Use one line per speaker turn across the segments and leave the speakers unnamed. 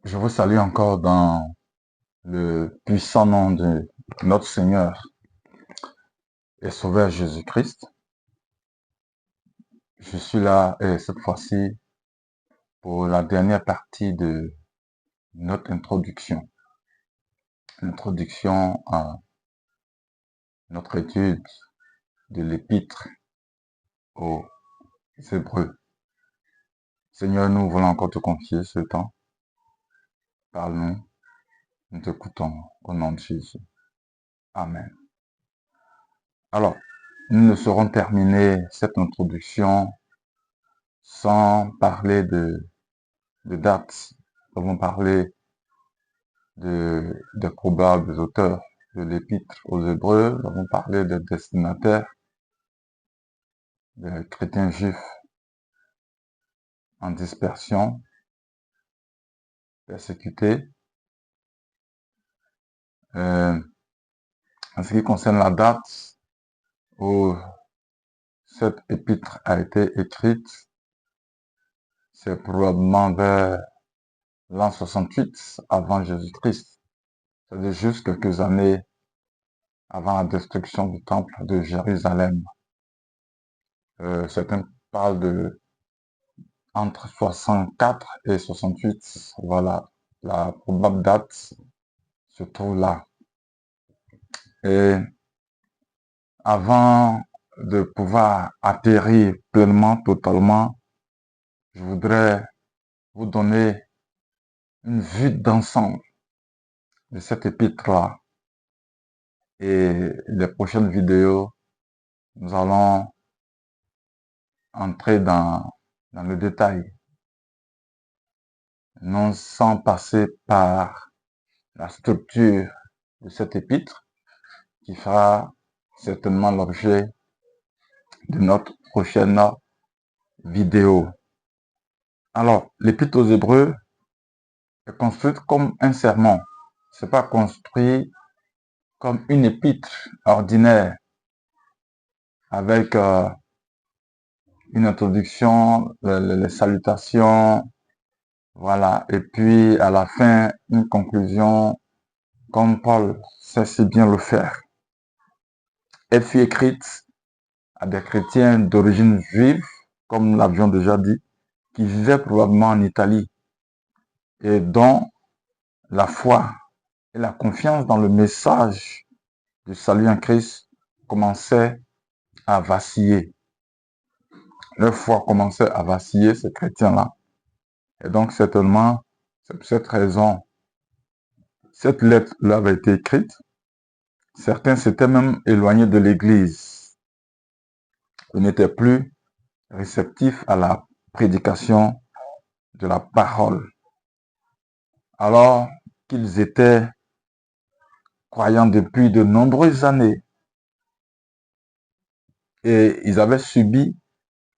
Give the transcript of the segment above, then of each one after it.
Je vous salue encore dans le puissant nom de notre Seigneur et Sauveur Jésus-Christ. Je suis là et cette fois-ci pour la dernière partie de notre introduction. L'introduction à notre étude de l'épître aux Hébreux. Seigneur, nous voulons encore te confier ce temps. Parle-nous, nous t'écoutons au nom de Jésus. Amen. Alors, nous ne saurons terminer cette introduction sans parler de dates. Nous avons parlé des probables auteurs de l'épître aux Hébreux. Nous avons parlé des destinataires, des chrétiens juifs en dispersion, persécutés. En ce qui concerne la date où cette épître a été écrite, c'est probablement vers l'an 68 avant Jésus-Christ. C'est-à-dire juste quelques années avant la destruction du temple de Jérusalem. Certains parlent de entre 64 et 68. Voilà, la probable date se trouve là. Et avant de pouvoir atterrir pleinement, totalement, je voudrais vous donner une vue d'ensemble de cette épître-là. Et les prochaines vidéos, nous allons entrer dans le détail, non sans passer par la structure de cette épître qui fera certainement l'objet de notre prochaine vidéo. Alors, l'épître aux Hébreux est construite comme un sermon. C'est pas construit comme une épître ordinaire avec une introduction, les salutations, voilà, et puis à la fin une conclusion comme Paul sait si bien le faire. Elle fut écrite à des chrétiens d'origine juive, comme nous l'avions déjà dit, qui vivaient probablement en Italie et dont la foi et la confiance dans le message du salut en Christ commençaient à vaciller. Leur foi commençait à vaciller, ces chrétiens-là. Et donc, certainement, c'est pour cette raison, cette lettre-là avait été écrite. Certains s'étaient même éloignés de l'Église. Ils n'étaient plus réceptifs à la prédication de la parole. Alors qu'ils étaient croyants depuis de nombreuses années et ils avaient subi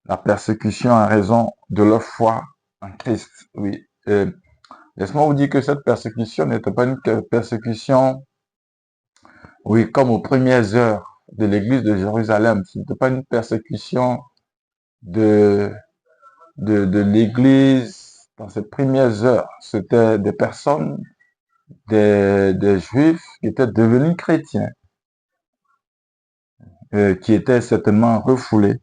la persécution en raison de leur foi en Christ. Oui. Laisse-moi vous dire que cette persécution n'était pas une persécution, oui, comme aux premières heures de l'église de Jérusalem. Ce n'était pas une persécution de l'église dans ses premières heures. C'était des personnes, des juifs qui étaient devenus chrétiens, qui étaient certainement refoulés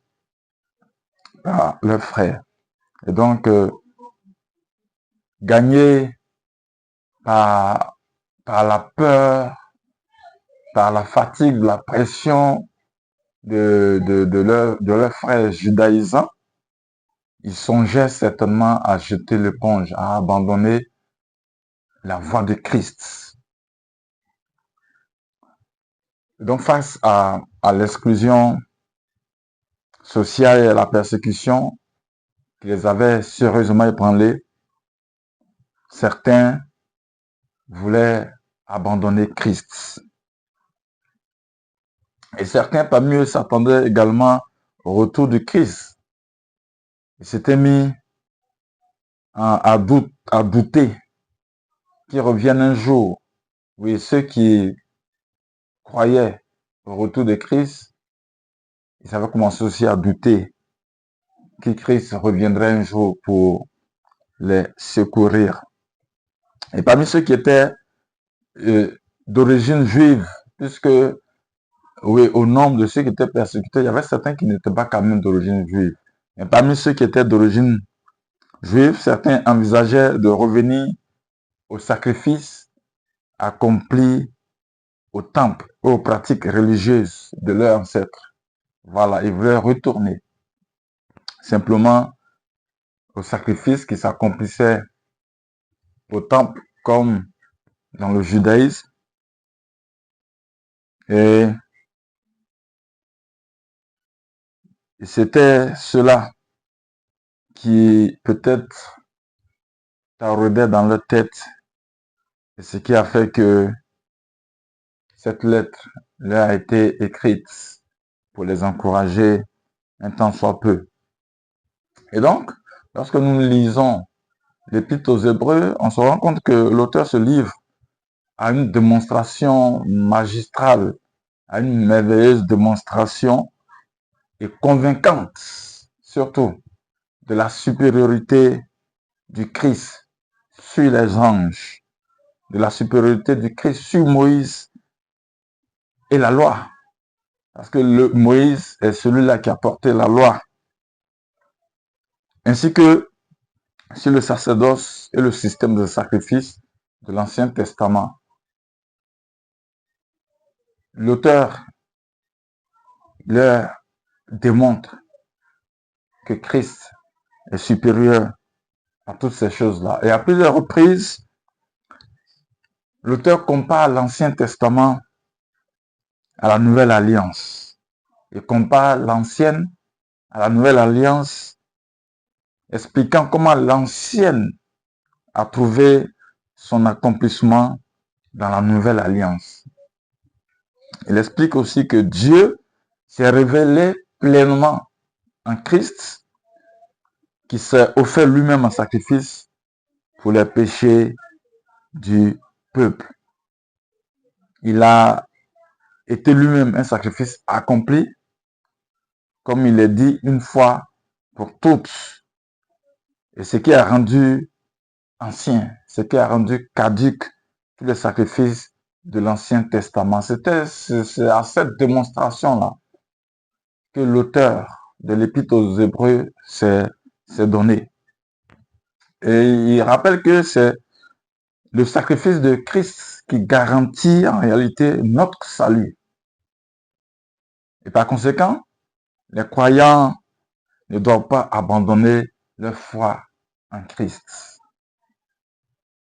par leurs frères. Et donc, gagnés par la peur, par la fatigue, la pression de leurs frères judaïsants, ils songeaient certainement à jeter l'éponge, à abandonner la voie de Christ. Donc, face à l'exclusion sociale et à la persécution qui les avait sérieusement ébranlés, certains voulaient abandonner Christ. Et certains parmi eux s'attendaient également au retour de Christ. Ils s'étaient mis à douter qu'il revienne un jour. Oui, ceux qui croyaient au retour de Christ, ils avaient commencé aussi à douter que Christ reviendrait un jour pour les secourir. Et parmi ceux qui étaient d'origine juive, puisque oui, au nombre de ceux qui étaient persécutés, il y avait certains qui n'étaient pas quand même d'origine juive. Mais parmi ceux qui étaient d'origine juive, certains envisageaient de revenir au sacrifice accompli au temple, aux pratiques religieuses de leurs ancêtres. Voilà, ils voulaient retourner simplement au sacrifice qui s'accomplissait au temple comme dans le judaïsme. Et c'était cela qui peut-être taraudait dans leur tête, et ce qui a fait que cette lettre leur a été écrite pour les encourager un temps soit peu. Et donc, lorsque nous lisons l'Épître aux Hébreux, on se rend compte que l'auteur se livre à une démonstration magistrale, à une merveilleuse démonstration et convaincante, surtout, de la supériorité du Christ sur les anges, de la supériorité du Christ sur Moïse et la loi. Parce que Moïse est celui-là qui a porté la loi, ainsi que sur le sacerdoce et le système de sacrifice de l'Ancien Testament. L'auteur leur démontre que Christ est supérieur à toutes ces choses-là. Et à plusieurs reprises, l'auteur compare l'Ancien Testament à la Nouvelle Alliance. Il compare l'Ancienne à la Nouvelle Alliance, expliquant comment l'Ancienne a trouvé son accomplissement dans la Nouvelle Alliance. Il explique aussi que Dieu s'est révélé pleinement en Christ, qui s'est offert lui-même en sacrifice pour les péchés du peuple. Il a été lui-même un sacrifice accompli, comme il est dit, une fois pour toutes. Et ce qui a rendu ancien, ce qui a rendu caduque tous les sacrifices de l'Ancien Testament. C'est à cette démonstration-là que l'auteur de l'Épître aux Hébreux s'est donné. Et il rappelle que c'est le sacrifice de Christ qui garantit en réalité notre salut. Et par conséquent, les croyants ne doivent pas abandonner leur foi en Christ.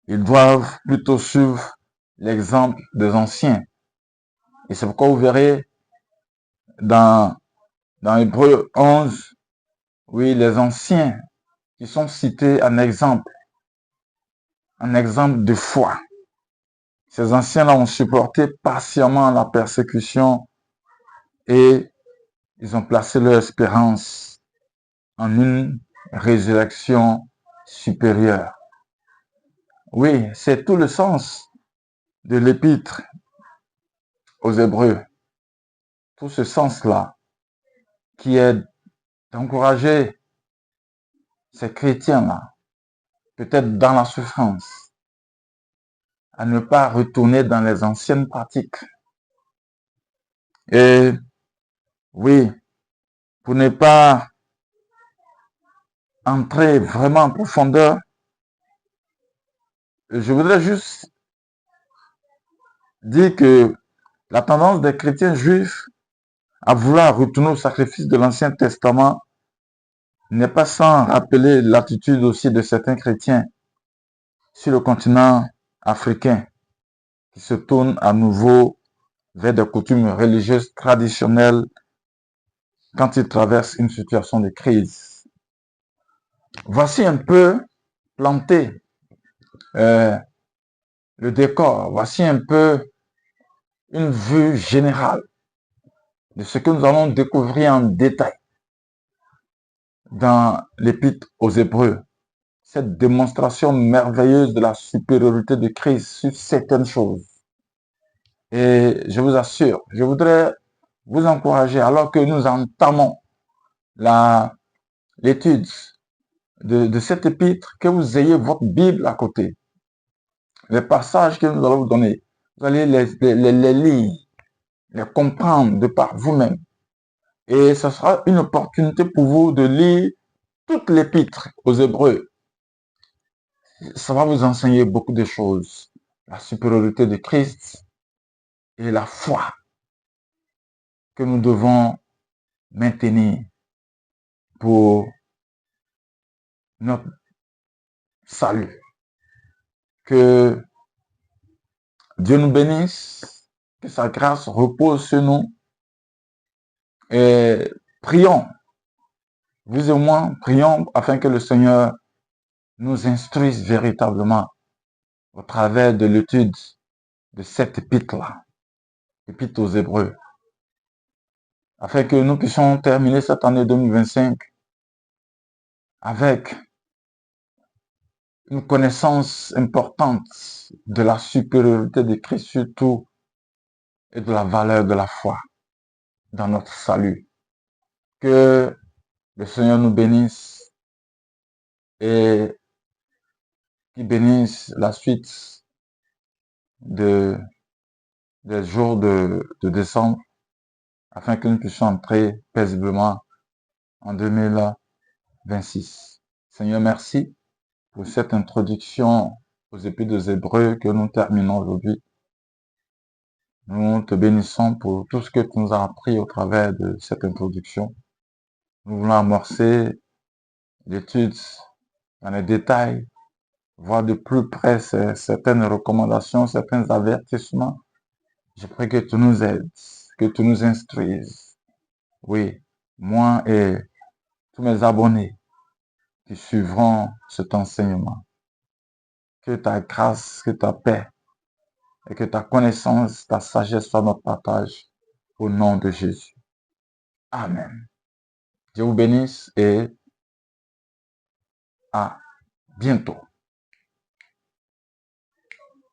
Ils doivent plutôt suivre l'exemple des anciens. Et c'est pourquoi vous verrez dans Hébreux 11, oui, les anciens qui sont cités en exemple de foi. Ces anciens-là ont supporté patiemment la persécution et ils ont placé leur espérance en une résurrection supérieure. Oui, c'est tout le sens de l'épître aux Hébreux. Tout ce sens-là qui est d'encourager ces chrétiens-là, peut-être dans la souffrance, à ne pas retourner dans les anciennes pratiques. Et oui, pour ne pas entrer vraiment en profondeur, je voudrais juste dire que la tendance des chrétiens juifs à vouloir retourner au sacrifice de l'Ancien Testament n'est pas sans rappeler l'attitude aussi de certains chrétiens sur le continent africain qui se tournent à nouveau vers des coutumes religieuses traditionnelles quand ils traversent une situation de crise. Voici un peu planté le décor, voici un peu une vue générale de ce que nous allons découvrir en détail dans l'Épître aux Hébreux. Cette démonstration merveilleuse de la supériorité de Christ sur certaines choses. Et je vous assure, je voudrais vous encourager, alors que nous entamons l'étude de cet épître, que vous ayez votre Bible à côté. Les passages que nous allons vous donner, vous allez les lire, les comprendre de par vous-même. Et ce sera une opportunité pour vous de lire toute l'épître aux Hébreux. Ça va vous enseigner beaucoup de choses. La supériorité de Christ et la foi que nous devons maintenir pour notre salut. Que Dieu nous bénisse, que sa grâce repose sur nous. Et prions, vous et moi, prions afin que le Seigneur nous instruise véritablement au travers de l'étude de cette épître-là, épître aux Hébreux, afin que nous puissions terminer cette année 2025 avec une connaissance importante de la supériorité de Christ surtout et de la valeur de la foi dans notre salut. Que le Seigneur nous bénisse et qu'il bénisse la suite des jours de décembre afin que nous puissions entrer paisiblement en 2026. Seigneur, merci pour cette introduction aux épîtres des Hébreux que nous terminons aujourd'hui. Nous te bénissons pour tout ce que tu nous as appris au travers de cette introduction. Nous voulons amorcer l'étude dans les détails, voir de plus près certaines recommandations, certains avertissements. Je prie que tu nous aides, que tu nous instruises. Oui, moi et tous mes abonnés qui suivront cet enseignement. Que ta grâce, que ta paix et que ta connaissance, ta sagesse soient notre partage au nom de Jésus. Amen. Dieu vous bénisse et à bientôt.